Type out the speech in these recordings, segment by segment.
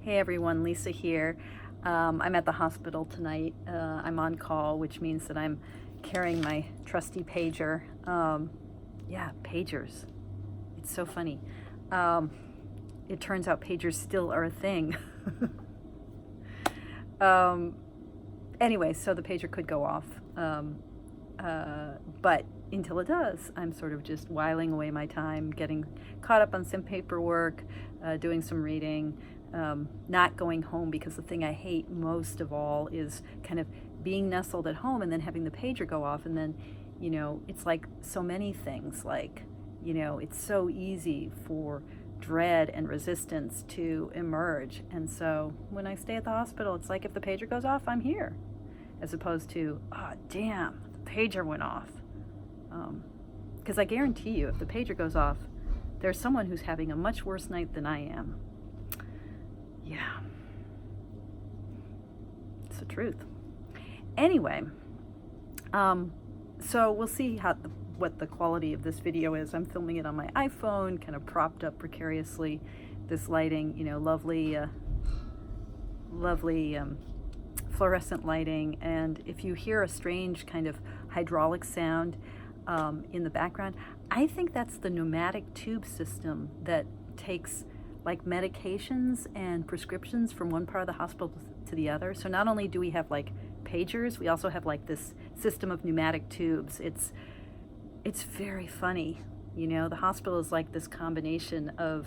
Hey everyone, Lisa here. I'm at the hospital tonight. I'm on call, which means that I'm carrying my trusty pager. Yeah, pagers. It's so funny. It turns out pagers still are a thing. Anyway, so the pager could go off. But until it does, I'm sort of just whiling away my time, getting caught up on some paperwork, doing some reading, not going home, because the thing I hate most of all is kind of being nestled at home and then having the pager go off. And then, it's like so many things, like, it's so easy for dread and resistance to emerge. And so when I stay at the hospital, it's like if the pager goes off, I'm here, as opposed to, oh, damn, the pager went off. Because I guarantee you, if the pager goes off, there's someone who's having a much worse night than I am. Yeah. It's the truth. Anyway, so we'll see what the quality of this video is. I'm filming it on my iPhone, kind of propped up precariously. This lighting, lovely fluorescent lighting. And if you hear a strange kind of hydraulic sound in the background, I think that's the pneumatic tube system that takes like medications and prescriptions from one part of the hospital to the other. So not only do we have like pagers, we also have like this system of pneumatic tubes. It's very funny. The hospital is like this combination of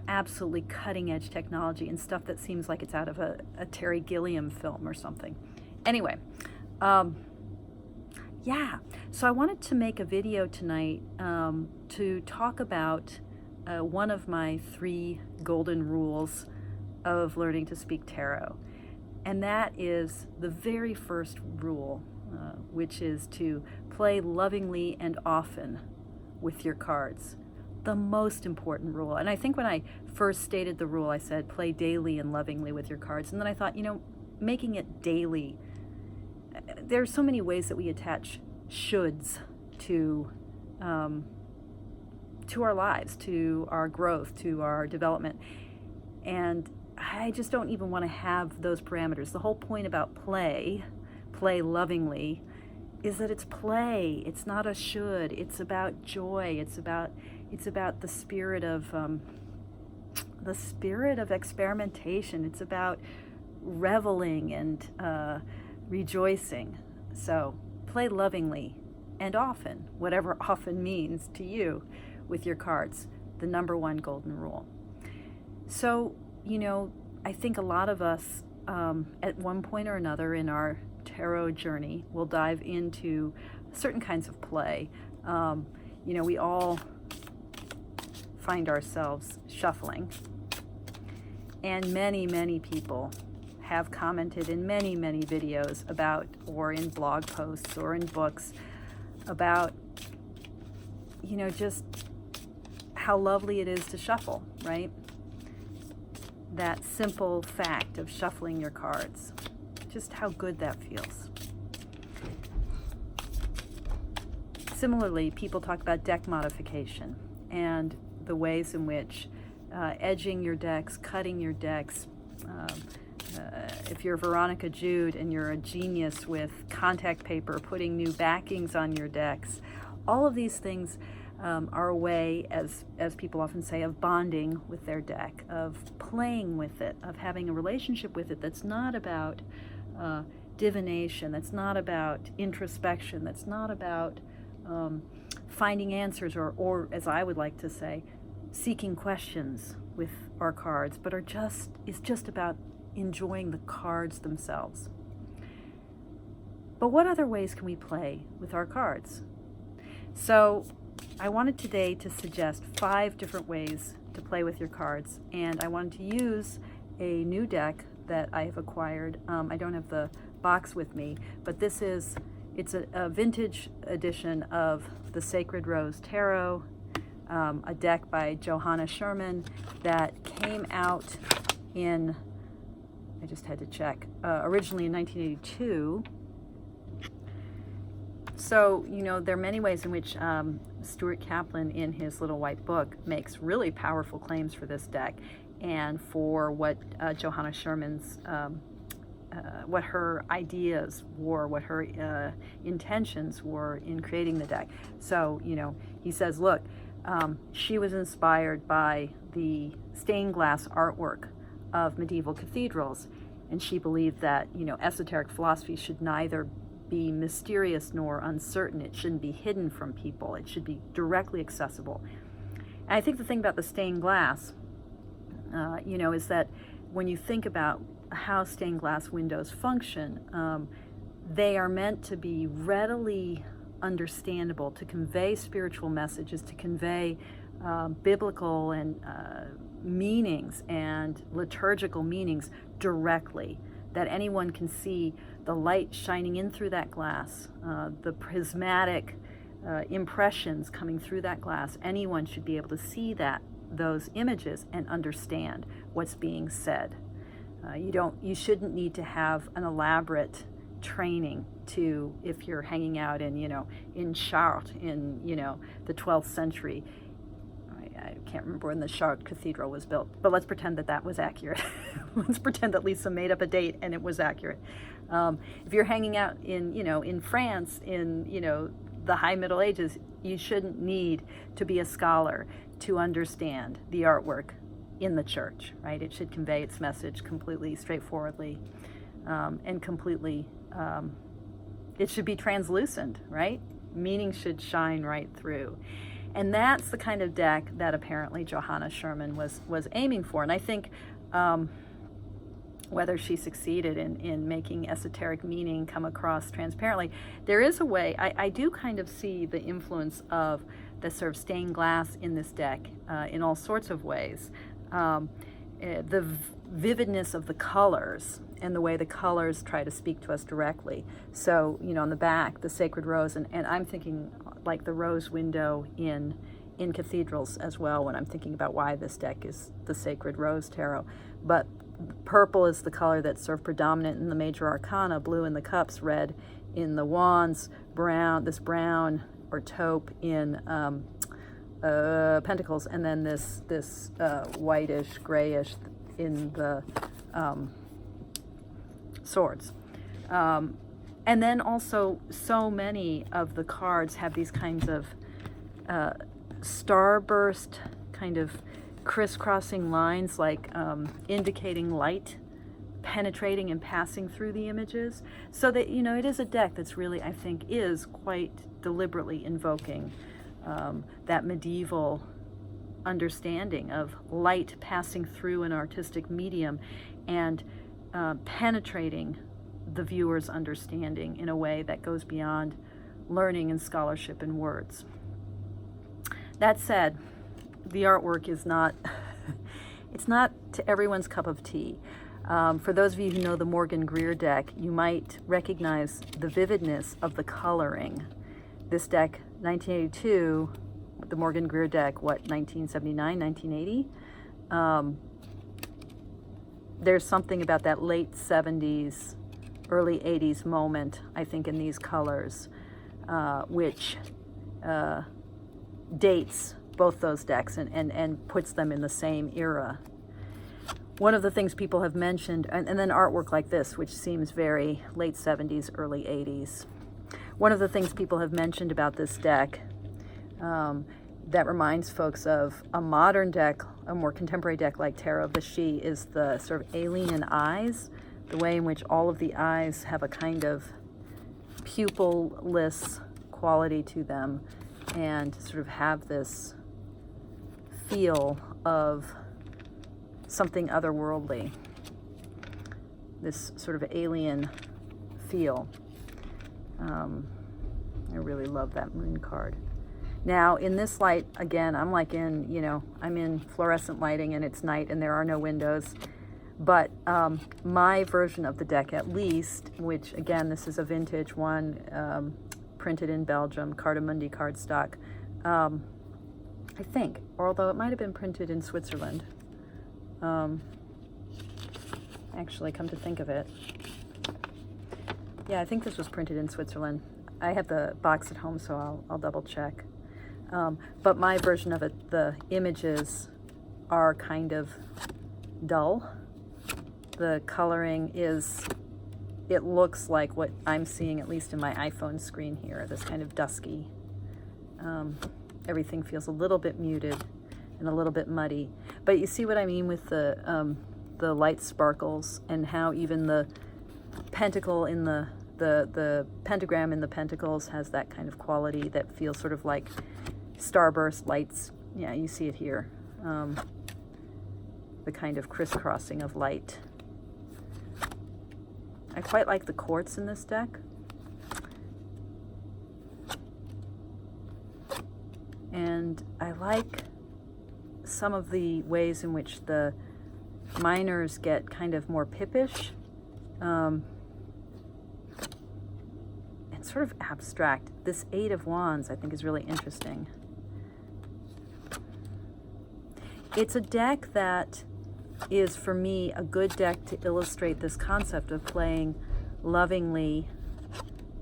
absolutely cutting edge technology and stuff that seems like it's out of a Terry Gilliam film or something. Anyway, yeah, so I wanted to make a video tonight to talk about one of my 3 golden rules of learning to speak tarot. And that is the very first rule, which is to play lovingly and often with your cards. The most important rule. And I think when I first stated the rule, I said play daily and lovingly with your cards. And then I thought, making it daily, there's so many ways that we attach shoulds to our lives, to our growth, to our development. And I just don't even want to have those parameters. The whole point about play lovingly, is that it's play. It's not a should. It's about joy. It's about the spirit of experimentation. It's about reveling and rejoicing. So play lovingly and often, whatever often means to you, with your cards. The number 1 golden rule. So, I think a lot of us, at one point or another in our tarot journey, will dive into certain kinds of play. We all find ourselves shuffling. And many, many people have commented in many, many videos about, or in blog posts or in books, about, just how lovely it is to shuffle, right? That simple fact of shuffling your cards, just how good that feels. Similarly, people talk about deck modification and the ways in which edging your decks, cutting your decks, if you're Veronica Jude and you're a genius with contact paper, putting new backings on your decks, all of these things are a way, as people often say, of bonding with their deck, of playing with it, of having a relationship with it that's not about divination, that's not about introspection, that's not about finding answers or, as I would like to say, seeking questions with our cards, but is just about enjoying the cards themselves. But what other ways can we play with our cards? So I wanted today to suggest 5 different ways to play with your cards, and I wanted to use a new deck that I have acquired. I don't have the box with me, but it's a vintage edition of the Sacred Rose Tarot, a deck by Johanna Sherman that came out in, I just had to check, originally in 1982. So, there are many ways in which Stuart Kaplan, in his little white book, makes really powerful claims for this deck and for what Johanna Sherman's what her ideas were, what her intentions were in creating the deck. So, he says, look, she was inspired by the stained glass artwork of medieval cathedrals, and she believed that, esoteric philosophy should neither be mysterious nor uncertain. It shouldn't be hidden from people. It should be directly accessible. And I think the thing about the stained glass, is that when you think about how stained glass windows function, they are meant to be readily understandable, to convey spiritual messages, to convey biblical and meanings and liturgical meanings directly, that anyone can see the light shining in through that glass, the prismatic impressions coming through that glass. Anyone should be able to see those images and understand what's being said. You shouldn't need to have an elaborate training to, if you're hanging out in Chartres in the 12th century. I can't remember when the Chartres Cathedral was built, but let's pretend that was accurate. Let's pretend that Lisa made up a date and it was accurate. If you're hanging out in France in the High Middle Ages, you shouldn't need to be a scholar to understand the artwork in the church, right? It should convey its message completely straightforwardly, and completely, it should be translucent, right? Meaning should shine right through. And that's the kind of deck that apparently Johanna Sherman was aiming for. And I think whether she succeeded in making esoteric meaning come across transparently, there is a way. I do kind of see the influence of the sort of stained glass in this deck in all sorts of ways. The vividness of the colors and the way the colors try to speak to us directly. So, on the back, the sacred rose, and I'm thinking like the rose window in cathedrals as well when I'm thinking about why this deck is the sacred rose tarot. But purple is the color that's sort of predominant in the major arcana, blue in the cups, red in the wands, brown or taupe in pentacles, and then this whitish, grayish in the swords. And then also, so many of the cards have these kinds of starburst, kind of crisscrossing lines, like indicating light penetrating and passing through the images. So that, it is a deck that's really, I think, is quite deliberately invoking that medieval understanding of light passing through an artistic medium and penetrating the viewer's understanding in a way that goes beyond learning and scholarship and words. That said, the artwork is not, it's not to everyone's cup of tea. For those of you who know the Morgan Greer deck, you might recognize the vividness of the coloring. This deck, 1982, the Morgan Greer deck, 1979, 1980? There's something about that late 70s, early 80s moment, I think, in these colors, which dates both those decks and puts them in the same era. One of the things people have mentioned, and then artwork like this, which seems very late 70s, early 80s. One of the things people have mentioned about this deck that reminds folks of a modern deck, a more contemporary deck like Tarot of the She, is the sort of alien eyes, the way in which all of the eyes have a kind of pupil-less quality to them and sort of have this feel of something otherworldly, this sort of alien feel. I really love that moon card. Now, in this light, again, I'm like I'm in fluorescent lighting and it's night and there are no windows. But my version of the deck, at least, which, again, this is a vintage one, printed in Belgium, Cartamundi cardstock, I think, although it might have been printed in Switzerland. Actually, come to think of it. Yeah, I think this was printed in Switzerland. I have the box at home, so I'll double check. But my version of it, the images are kind of dull. The coloring is, it looks like what I'm seeing, at least in my iPhone screen here, this kind of dusky. Everything feels a little bit muted and a little bit muddy. But you see what I mean with the light sparkles, and how even the pentacle in the pentagram in the pentacles has that kind of quality that feels sort of like starburst lights. Yeah, you see it here. The kind of crisscrossing of light. I quite like the quartz in this deck. And I like some of the ways in which the minors get kind of more pippish. And sort of abstract. This Eight of Wands, I think, is really interesting. It's a deck that is, for me, a good deck to illustrate this concept of playing lovingly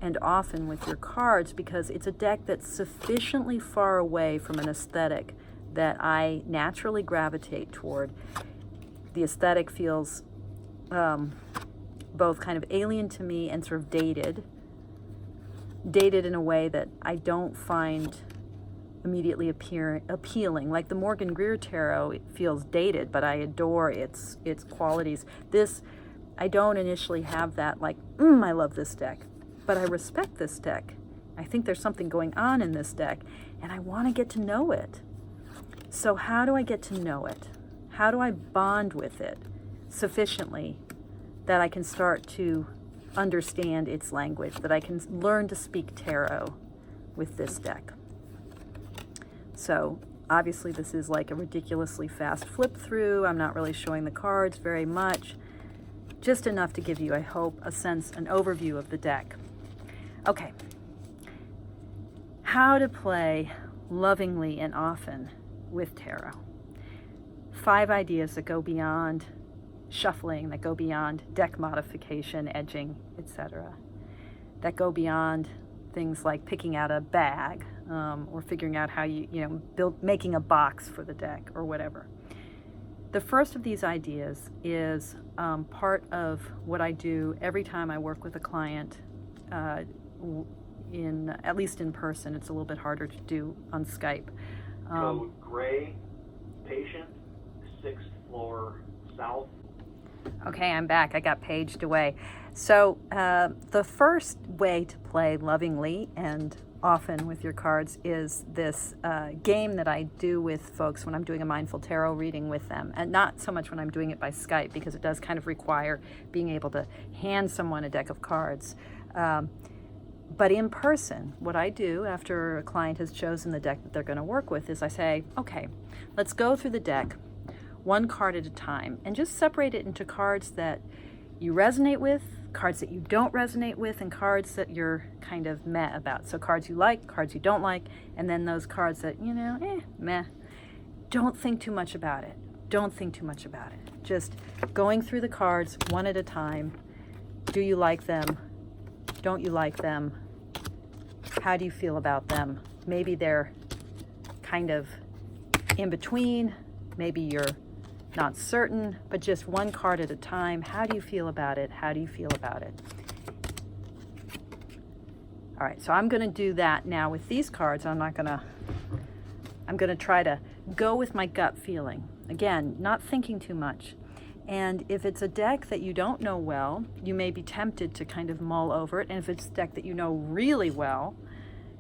and often with your cards, because it's a deck that's sufficiently far away from an aesthetic that I naturally gravitate toward. The aesthetic feels both kind of alien to me and sort of dated in a way that I don't find immediately appealing. Like the Morgan Greer Tarot, it feels dated, but I adore its qualities. This, I don't initially have that like, I love this deck, but I respect this deck. I think there's something going on in this deck, and I want to get to know it. So how do I get to know it? How do I bond with it sufficiently that I can start to understand its language, that I can learn to speak tarot with this deck? So obviously this is like a ridiculously fast flip through. I'm not really showing the cards very much, just enough to give you, I hope, a sense, an overview of the deck. Okay, how to play lovingly and often with tarot. 5 ideas that go beyond shuffling, that go beyond deck modification, edging, etc. That go beyond things like picking out a bag or figuring out how making a box for the deck or whatever. The first of these ideas is part of what I do every time I work with a client, at least in person. It's a little bit harder to do on Skype. Code gray, patient, 6th floor south. Okay, I'm back. I got paged away. So the first way to play lovingly and often with your cards is this game that I do with folks when I'm doing a mindful tarot reading with them, and not so much when I'm doing it by Skype, because it does kind of require being able to hand someone a deck of cards. But in person, what I do after a client has chosen the deck that they're going to work with is I say, okay, let's go through the deck one card at a time and just separate it into cards that you resonate with, cards that you don't resonate with, and cards that you're kind of meh about. So cards you like, cards you don't like, and then those cards that, meh. Don't think too much about it. Don't think too much about it. Just going through the cards one at a time. Do you like them? Don't you like them? How do you feel about them? Maybe they're kind of in between. Maybe you're not certain, but just one card at a time. How do you feel about it? How do you feel about it? All right, so I'm going to do that now with these cards. I'm going to try to go with my gut feeling. Again, not thinking too much. And if it's a deck that you don't know well, you may be tempted to kind of mull over it. And if it's a deck that you know really well,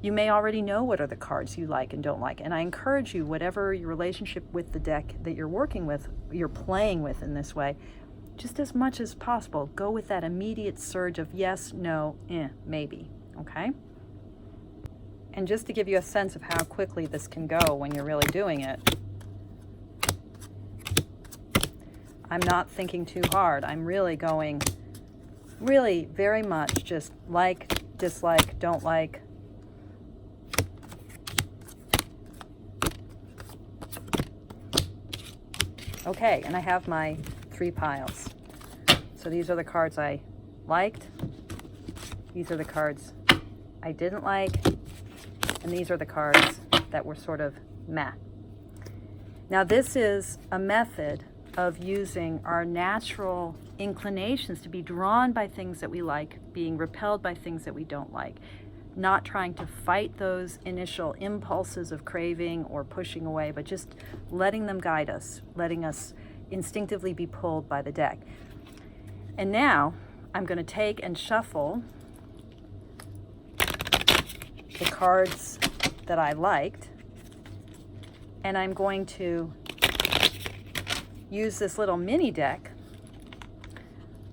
you may already know what are the cards you like and don't like. And I encourage you, whatever your relationship with the deck that you're working with, you're playing with in this way, just as much as possible, go with that immediate surge of yes, no, maybe, okay? And just to give you a sense of how quickly this can go when you're really doing it, I'm not thinking too hard. I'm really going, really very much just like, dislike, don't like. Okay, and I have my 3 piles. So these are the cards I liked. These are the cards I didn't like. And these are the cards that were sort of meh. Now this is a method of using our natural inclinations to be drawn by things that we like, being repelled by things that we don't like, not trying to fight those initial impulses of craving or pushing away, but just letting them guide us, letting us instinctively be pulled by the deck. And now I'm going to take and shuffle the cards that I liked, and I'm going to use this little mini deck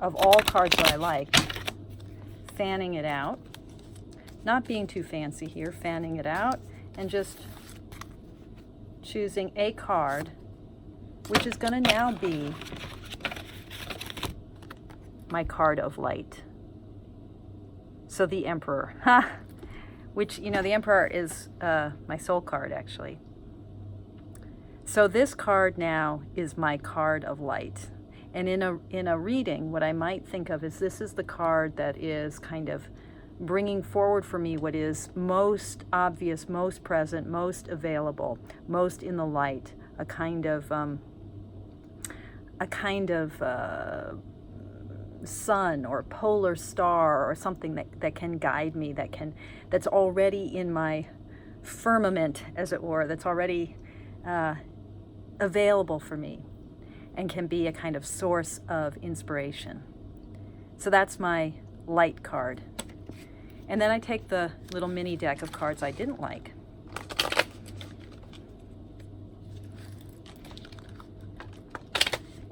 of all cards that I like, fanning it out, not being too fancy here, fanning it out, and just choosing a card, which is going to now be my card of light. So the Emperor, which, you know, the Emperor is my soul card, actually. So this card now is my card of light. And in a reading, what I might think of is this is the card that is kind of bringing forward for me what is most obvious, most present, most available, most in the light, a kind of sun or polar star or something that can guide me, that's already in my firmament, as it were, that's already available for me and can be a kind of source of inspiration. So that's my light card. And then I take the little mini deck of cards I didn't like.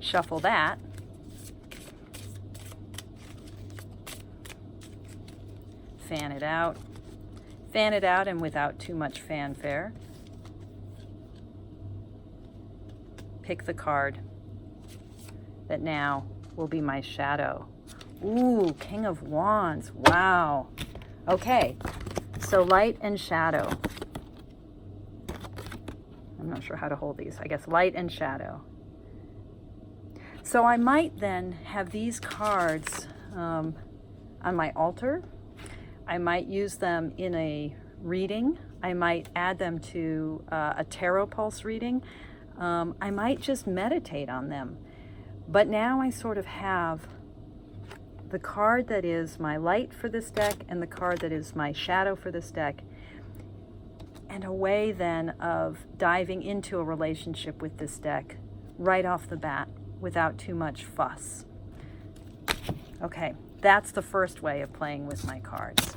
Shuffle that. Fan it out. Fan it out, and without too much fanfare, pick the card that now will be my shadow. Ooh, King of Wands. Wow. Okay, so light and shadow. I'm not sure how to hold these. I guess light and shadow. So I might then have these cards on my altar. I might use them in a reading. I might add them to a tarot pulse reading. I might just meditate on them. But now I sort of have the card that is my light for this deck and the card that is my shadow for this deck, and a way then of diving into a relationship with this deck right off the bat without too much fuss. Okay, that's the first way of playing with my cards.